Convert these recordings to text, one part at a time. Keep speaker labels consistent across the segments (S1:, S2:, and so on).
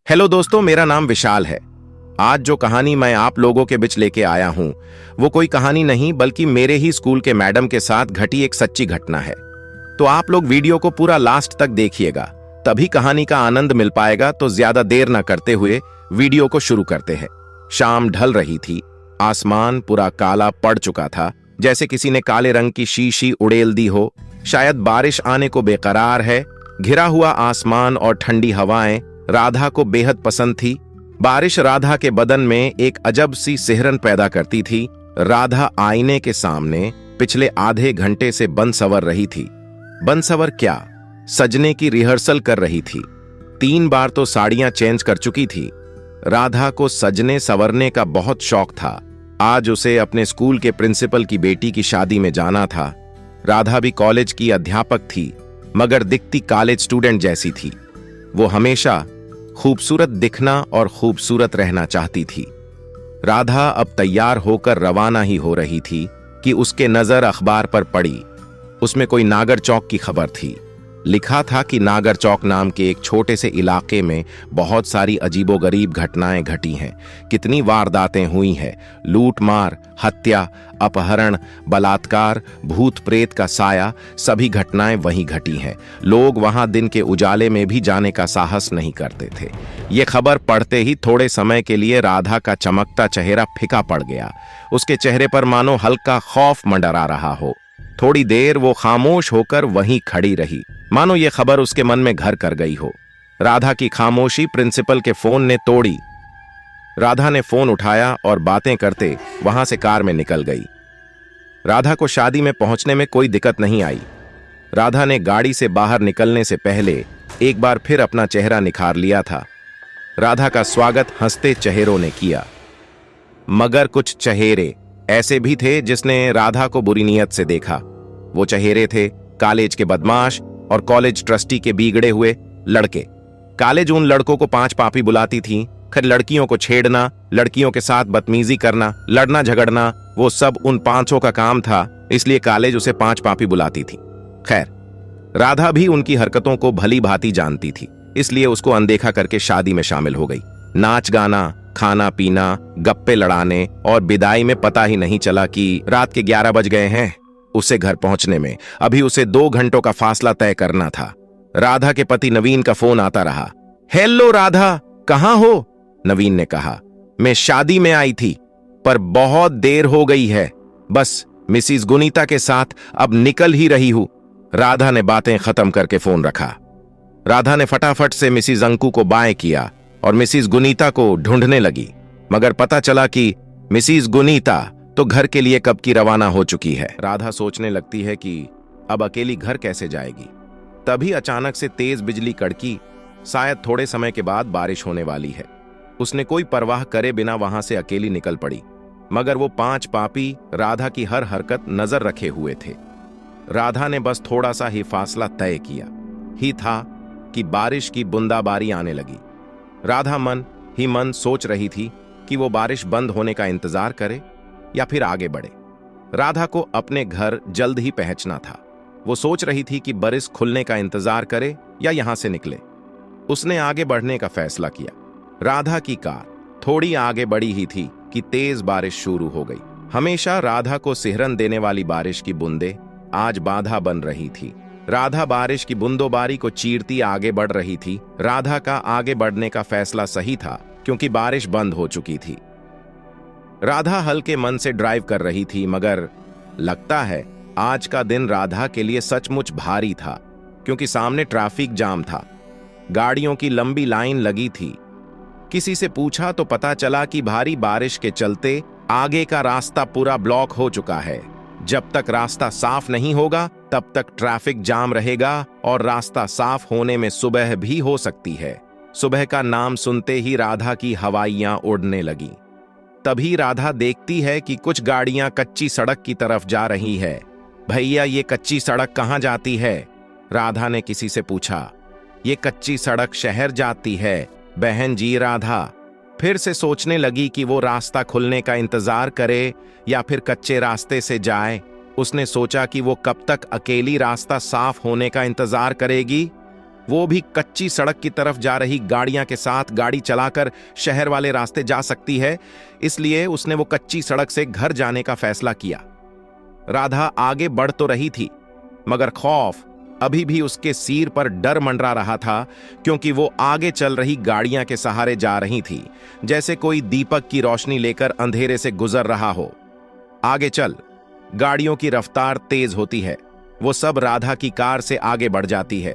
S1: Hello दोस्तों, मेरा नाम विशाल है। आज जो कहानी मैं आप लोगों के बीच लेके आया हूं वो कोई कहानी नहीं बल्कि मेरे ही स्कूल के मैडम के साथ घटी एक सच्ची घटना है। तो आप लोग वीडियो को पूरा लास्ट तक देखिएगा, तभी कहानी का आनंद मिल पाएगा। तो ज्यादा देर न करते हुए वीडियो को शुरू करते हैं। शाम ढल रही थी, आसमान पूरा काला पड़ चुका था, जैसे किसी ने काले रंग की शीशी उड़ेल दी हो। शायद बारिश आने को बेकरार है। घिरा हुआ आसमान और ठंडी हवाएं राधा को बेहद पसंद थी। बारिश राधा के बदन में एक अजब सी सिहरन पैदा करती थी। राधा आईने के सामने पिछले आधे घंटे से बनसवर रही थी। बनसवर क्या, सजने की रिहर्सल कर रही थी। 3 बार तो साड़ियां चेंज कर चुकी थी। राधा को सजने संवरने का बहुत शौक था। आज उसे अपने स्कूल के प्रिंसिपल की बेटी की शादी में जाना था। राधा भी कॉलेज की अध्यापक थी, मगर दिखती कॉलेज स्टूडेंट जैसी थी। वो हमेशा खूबसूरत दिखना और खूबसूरत रहना चाहती थी। राधा अब तैयार होकर रवाना ही हो रही थी कि उसके नजर अखबार पर पड़ी। उसमें कोई नागर चौक की खबर थी। लिखा था कि नागर चौक नाम के एक छोटे से इलाके में बहुत सारी अजीबोगरीब घटनाएं घटी हैं। कितनी वारदातें हुई हैं, लूट मार, हत्या, अपहरण, बलात्कार, भूत प्रेत का साया, सभी घटनाएं वहीं घटी हैं। लोग वहां दिन के उजाले में भी जाने का साहस नहीं करते थे। ये खबर पढ़ते ही थोड़े समय के लिए राधा का चमकता चेहरा फीका पड़ गया। उसके चेहरे पर मानो हल्का खौफ मंडरा रहा हो। थोड़ी देर वो खामोश होकर वहीं खड़ी रही, मानो ये खबर उसके मन में घर कर गई हो। राधा की खामोशी प्रिंसिपल के फोन ने तोड़ी। राधा ने फोन उठाया और बातें करते वहां से कार में निकल गई। राधा को शादी में पहुंचने में कोई दिक्कत नहीं आई। राधा ने गाड़ी से बाहर निकलने से पहले एक बार फिर अपना चेहरा निखार लिया था। राधा का स्वागत हंसते चेहरों ने किया, मगर कुछ चेहरे ऐसे भी थे जिसने राधा को बुरी नीयत से देखा। वो चेहरे थे कॉलेज के बदमाश और कॉलेज ट्रस्टी के बिगड़े हुए लड़के। कॉलेज उन लड़कों को 5 पापी बुलाती थी। खैर, लड़कियों को छेड़ना, लड़कियों के साथ बदतमीजी करना, लड़ना झगड़ना, वो सब उन 5 का काम था, इसलिए कॉलेज उसे 5 पापी बुलाती थी। खैर, राधा भी उनकी हरकतों को भली भांति जानती थी, इसलिए उसको अनदेखा करके शादी में शामिल हो गई। नाच गाना, खाना पीना, गप्पे लड़ाने और विदाई में पता ही नहीं चला कि रात के 11 बज गए हैं। उसे घर पहुंचने में अभी उसे 2 घंटों का फासला तय करना था। राधा के पति नवीन का फोन आता रहा। हेलो राधा, कहां हो? नवीन ने कहा, मैं शादी में आई थी, पर बहुत देर हो गई है। बस मिसिस गुनीता के साथ अब निकल ही रही हूं। राधा ने बातें खत्म करके फोन रखा। राधा ने फटाफट से मिसिस अंकु को बाएं किया और मिसिस गुनीता को ढूंढने लगी, मगर पता चला कि मिसिस गुनीता तो घर के लिए कब की रवाना हो चुकी है। राधा सोचने लगती है कि अब अकेली घर कैसे जाएगी। तभी अचानक से तेज बिजली कड़की। शायद थोड़े समय के बाद बारिश होने वाली है। उसने कोई परवाह करे बिना वहां से अकेली निकल पड़ी, मगर वो 5 पापी राधा की हर हरकत नजर रखे हुए थे। राधा ने बस थोड़ा सा ही फासला तय किया ही था कि बारिश की बूंदाबारी आने लगी। राधा मन ही मन सोच रही थी कि वो बारिश बंद होने का इंतजार करे या फिर आगे बढ़े। राधा को अपने घर जल्द ही पहुंचना था। वो सोच रही थी कि बारिश खुलने का इंतजार करे या यहां से निकले। उसने आगे बढ़ने का फैसला किया। राधा की कार थोड़ी आगे बढ़ी ही थी कि तेज बारिश शुरू हो गई। हमेशा राधा को सिहरन देने वाली बारिश की बूंदें आज बाधा बन रही थी। राधा बारिश की बूंदोबारी को चीरती आगे बढ़ रही थी। राधा का आगे बढ़ने का फैसला सही था, क्योंकि बारिश बंद हो चुकी थी। राधा हल्के मन से ड्राइव कर रही थी, मगर लगता है आज का दिन राधा के लिए सचमुच भारी था, क्योंकि सामने ट्रैफिक जाम था। गाड़ियों की लंबी लाइन लगी थी। किसी से पूछा तो पता चला कि भारी बारिश के चलते आगे का रास्ता पूरा ब्लॉक हो चुका है। जब तक रास्ता साफ नहीं होगा तब तक ट्रैफिक जाम रहेगा और रास्ता साफ होने में सुबह भी हो सकती है। सुबह का नाम सुनते ही राधा की हवाइयां उड़ने लगी। तभी राधा देखती है कि कुछ गाड़ियां कच्ची सड़क की तरफ जा रही है। भैया, ये कच्ची सड़क कहां जाती है? राधा ने किसी से पूछा। ये कच्ची सड़क शहर जाती है बहन जी। राधा फिर से सोचने लगी कि वो रास्ता खुलने का इंतजार करे या फिर कच्चे रास्ते से जाए। उसने सोचा कि वो कब तक अकेली रास्ता साफ होने का इंतजार करेगी। वो भी कच्ची सड़क की तरफ जा रही गाड़ियां के साथ गाड़ी चलाकर शहर वाले रास्ते जा सकती है, इसलिए उसने वो कच्ची सड़क से घर जाने का फैसला किया। राधा आगे बढ़ तो रही थी, मगर खौफ अभी भी उसके सिर पर डर मंडरा रहा था, क्योंकि वो आगे चल रही गाड़ियां के सहारे जा रही थी, जैसे कोई दीपक की रोशनी लेकर अंधेरे से गुजर रहा हो। आगे चल। गाड़ियों की रफ्तार तेज होती है, वो सब राधा की कार से आगे बढ़ जाती है,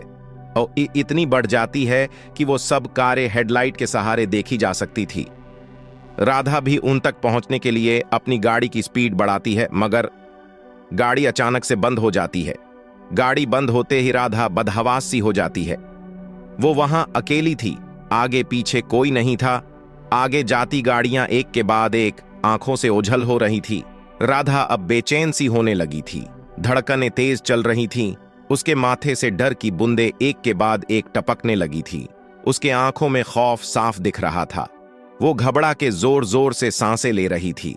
S1: और इतनी बढ़ जाती है कि वो सब कारें हेडलाइट के सहारे देखी जा सकती थी। राधा भी उन तक पहुंचने के लिए अपनी गाड़ी की स्पीड बढ़ाती है, मगर गाड़ी अचानक से बंद हो जाती है। गाड़ी बंद होते ही राधा बदहवास सी हो जाती है। वो वहां अकेली थी, आगे पीछे कोई नहीं था। आगे जाती गाड़ियां एक के बाद एक आंखों से ओझल हो रही थी। राधा अब बेचैन सी होने लगी थी, धड़कनें तेज चल रही थीं। उसके माथे से डर की बूंदें एक के बाद एक टपकने लगी थी। उसके आंखों में खौफ साफ दिख रहा था। वो घबरा के जोर जोर से सांसें ले रही थी।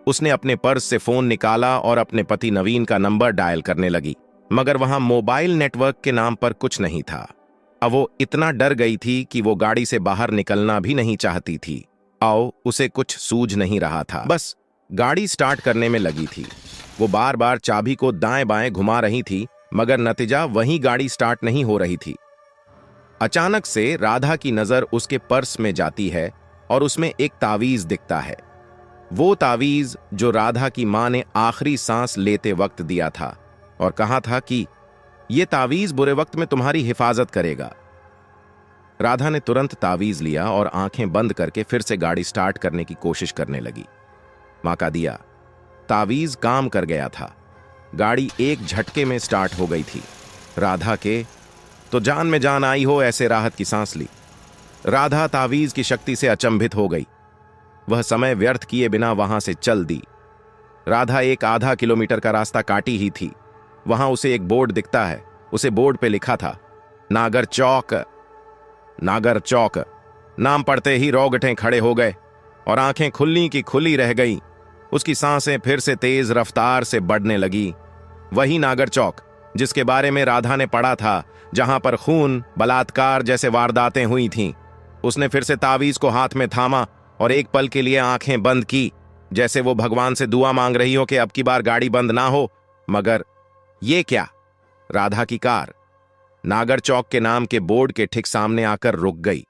S1: उसने अपने पर्स से फोन निकाला और अपने पति नवीन का नंबर डायल करने लगी, मगर वहां मोबाइल नेटवर्क के नाम पर कुछ नहीं था। अब वो इतना डर गई थी कि वो गाड़ी से बाहर निकलना भी नहीं चाहती थी। उसे कुछ सूझ नहीं रहा था, बस गाड़ी स्टार्ट करने में लगी थी। वो बार बार चाबी को दाएं बाएं घुमा रही थी, मगर नतीजा वहीं गाड़ी स्टार्ट नहीं हो रही थी। अचानक से राधा की नजर उसके पर्स में जाती है और उसमें एक तावीज दिखता है। वो तावीज जो राधा की मां ने आखिरी सांस लेते वक्त दिया था और कहा था कि यह तावीज बुरे वक्त में तुम्हारी हिफाजत करेगा। राधा ने तुरंत तावीज लिया और आंखें बंद करके फिर से गाड़ी स्टार्ट करने की कोशिश करने लगी। मां का दिया तावीज काम कर गया था। गाड़ी एक झटके में स्टार्ट हो गई थी। राधा के तो जान में जान आई हो ऐसे राहत की सांस ली। राधा तावीज की शक्ति से अचंभित हो गई। वह समय व्यर्थ किए बिना वहां से चल दी। राधा एक आधा किलोमीटर का रास्ता काटी ही थी। वहां उसे एक बोर्ड दिखता है। उसे बोर्ड पे लिखा था नागर चौक। नागर चौक नाम पढ़ते ही रोगटे खड़े हो गए और आंखें खुली की खुली रह गई। उसकी सांसें फिर से तेज रफ्तार से बढ़ने लगी। वही नागर चौक जिसके बारे में राधा ने पढ़ा था, जहां पर खून, बलात्कार जैसे वारदातें हुई थीं। उसने फिर से तावीज को हाथ में थामा और एक पल के लिए आंखें बंद की, जैसे वो भगवान से दुआ मांग रही हो कि अब की बार गाड़ी बंद ना हो। मगर ये क्या? राधा की कार नागर चौक के नाम के बोर्ड के ठीक सामने आकर रुक गई।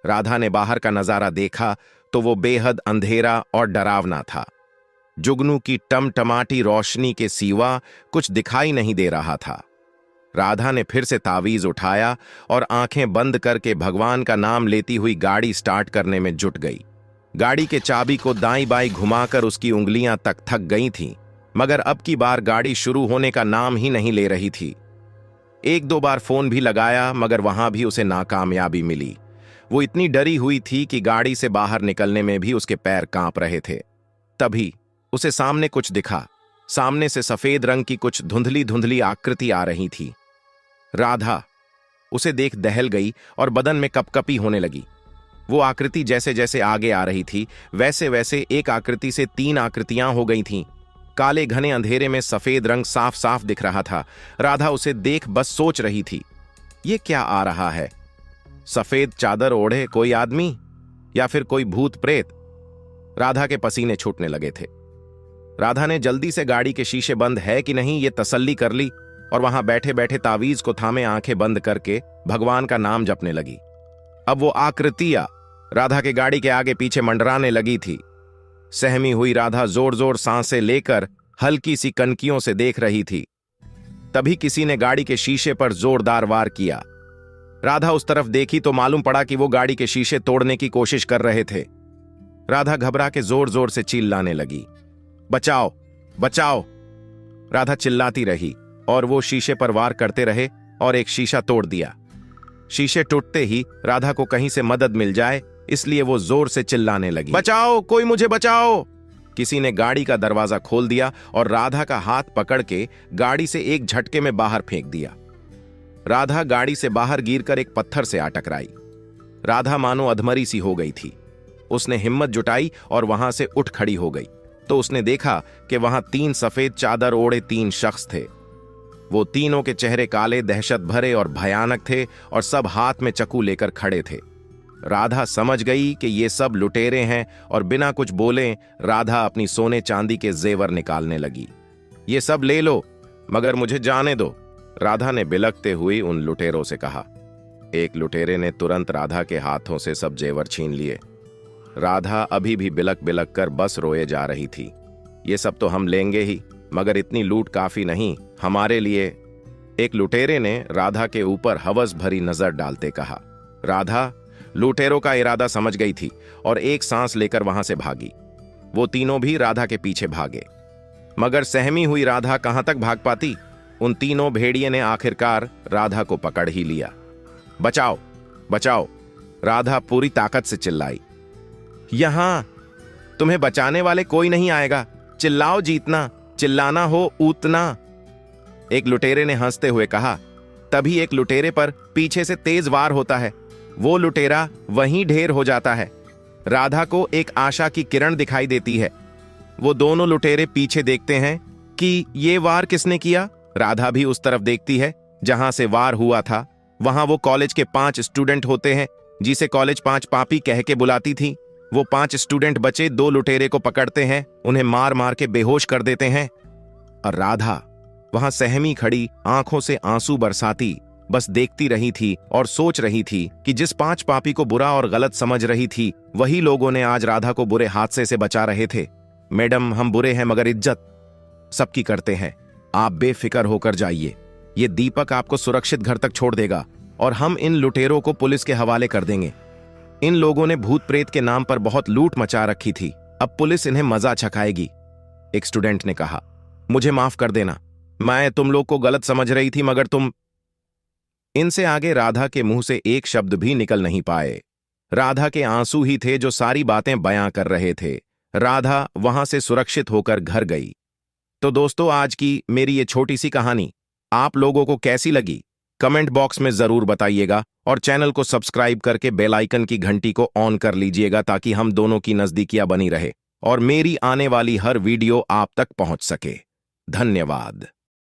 S1: राधा ने बाहर का नजारा देखा तो वो बेहद अंधेरा और डरावना था। जुगनू की टमटमाटी रोशनी के सिवा कुछ दिखाई नहीं दे रहा था। राधा ने फिर से तावीज उठाया और आंखें बंद करके भगवान का नाम लेती हुई गाड़ी स्टार्ट करने में जुट गई। गाड़ी के चाबी को दाईं बाईं घुमाकर उसकी उंगलियां तक थक गई थीं, मगर अब की बार गाड़ी शुरू होने का नाम ही नहीं ले रही थी। एक दो बार फोन भी लगाया, मगर वहां भी उसे नाकामयाबी मिली। वो इतनी डरी हुई थी कि गाड़ी से बाहर निकलने में भी उसके पैर कांप रहे थे। तभी उसे सामने कुछ दिखा। सामने से सफेद रंग की कुछ धुंधली धुंधली आकृति आ रही थी। राधा उसे देख दहल गई और बदन में कपकपी होने लगी। वो आकृति जैसे जैसे आगे आ रही थी, वैसे वैसे एक आकृति से 3 आकृतियां हो गई थीं। काले घने अंधेरे में सफेद रंग साफ साफ दिख रहा था। राधा उसे देख बस सोच रही थी, ये क्या आ रहा है? सफेद चादर ओढ़े कोई आदमी या फिर कोई भूत प्रेत? राधा के पसीने छूटने लगे थे। राधा ने जल्दी से गाड़ी के शीशे बंद है कि नहीं ये तसल्ली कर ली और वहां बैठे बैठे तावीज को थामे आंखें बंद करके भगवान का नाम जपने लगी। अब वो आकृतियां राधा के गाड़ी के आगे पीछे मंडराने लगी थी। सहमी हुई राधा जोर जोर सांसें लेकर हल्की सी कनकियों से देख रही थी। तभी किसी ने गाड़ी के शीशे पर जोरदार वार किया। राधा उस तरफ देखी तो मालूम पड़ा कि वो गाड़ी के शीशे तोड़ने की कोशिश कर रहे थे। राधा घबरा के जोर जोर से चिल्लाने लगी, बचाओ बचाओ। राधा चिल्लाती रही और वो शीशे पर वार करते रहे और एक शीशा तोड़ दिया। शीशे टूटते ही राधा को कहीं से मदद मिल जाए, इसलिए वो जोर से चिल्लाने लगी, बचाओ, कोई मुझे बचाओ। किसी ने गाड़ी का दरवाजा खोल दिया और राधा का हाथ पकड़ के गाड़ी से एक झटके में बाहर फेंक दिया। राधा गाड़ी से बाहर गिरकर एक पत्थर से आ टकराई। राधा मानो अधमरी सी हो गई थी। उसने हिम्मत जुटाई और वहां से उठ खड़ी हो गई तो उसने देखा कि वहां 3 सफेद चादर ओढ़े 3 शख्स थे। वो तीनों के चेहरे काले, दहशत भरे और भयानक थे और सब हाथ में चाकू लेकर खड़े थे। राधा समझ गई कि ये सब लुटेरे हैं और बिना कुछ बोले राधा अपनी सोने चांदी के जेवर निकालने लगी। ये सब ले लो, मगर मुझे जाने दो, राधा ने बिलखते हुए उन लुटेरों से कहा। एक लुटेरे ने तुरंत राधा के हाथों से सब जेवर छीन लिए। राधा अभी भी बिलक बिलक कर बस रोए जा रही थी। ये सब तो हम लेंगे ही, मगर इतनी लूट काफी नहीं हमारे लिए। एक लुटेरे ने राधा के ऊपर हवस भरी नजर डालते कहा। राधा लुटेरों का इरादा समझ गई थी और एक सांस लेकर वहां से भागी। वो तीनों भी राधा के पीछे भागे, मगर सहमी हुई राधा कहां तक भाग पाती। उन तीनों भेड़िए ने आखिरकार राधा को पकड़ ही लिया। बचाओ बचाओ, राधा पूरी ताकत से चिल्लाई। यहां तुम्हें बचाने वाले कोई नहीं आएगा, चिल्लाओ जीतना, चिल्लाना हो उतना, एक लुटेरे ने हंसते हुए कहा। तभी एक लुटेरे पर पीछे से तेज वार होता है। वो लुटेरा वहीं ढेर हो जाता है। राधा को एक आशा की किरण दिखाई देती है। वो दोनों लुटेरे पीछे देखते हैं कि ये वार किसने किया। राधा भी उस तरफ देखती है जहां से वार हुआ था। वहां वो कॉलेज के 5 स्टूडेंट होते हैं जिसे कॉलेज 5 पापी कह के बुलाती थी। वो 5 स्टूडेंट बचे 2 लुटेरे को पकड़ते हैं, उन्हें मार मार के बेहोश कर देते हैं और राधा वहां सहमी खड़ी, आंखों से आंसू बरसाती बस देखती रही थी और सोच रही थी कि जिस 5 पापी को बुरा और गलत समझ रही थी वही लोगों ने आज राधा को बुरे हादसे से बचा रहे थे। मैडम, हम बुरे हैं मगर इज्जत सबकी करते हैं, आप बेफिक्र होकर जाइए। ये दीपक आपको सुरक्षित घर तक छोड़ देगा और हम इन लुटेरों को पुलिस के हवाले कर देंगे। इन लोगों ने भूत प्रेत के नाम पर बहुत लूट मचा रखी थी, अब पुलिस इन्हें मजा चखाएगी। एक स्टूडेंट ने कहा। मुझे माफ कर देना, मैं तुम लोग को गलत समझ रही थी, मगर तुम। इनसे आगे राधा के मुंह से एक शब्द भी निकल नहीं पाए। राधा के आंसू ही थे जो सारी बातें बयां कर रहे थे। राधा वहां से सुरक्षित होकर घर गई। तो दोस्तों, आज की मेरी ये छोटी सी कहानी आप लोगों को कैसी लगी कमेंट बॉक्स में जरूर बताइएगा और चैनल को सब्सक्राइब करके बेल आइकन की घंटी को ऑन कर लीजिएगा ताकि हम दोनों की नजदीकियां बनी रहे और मेरी आने वाली हर वीडियो आप तक पहुंच सके। धन्यवाद।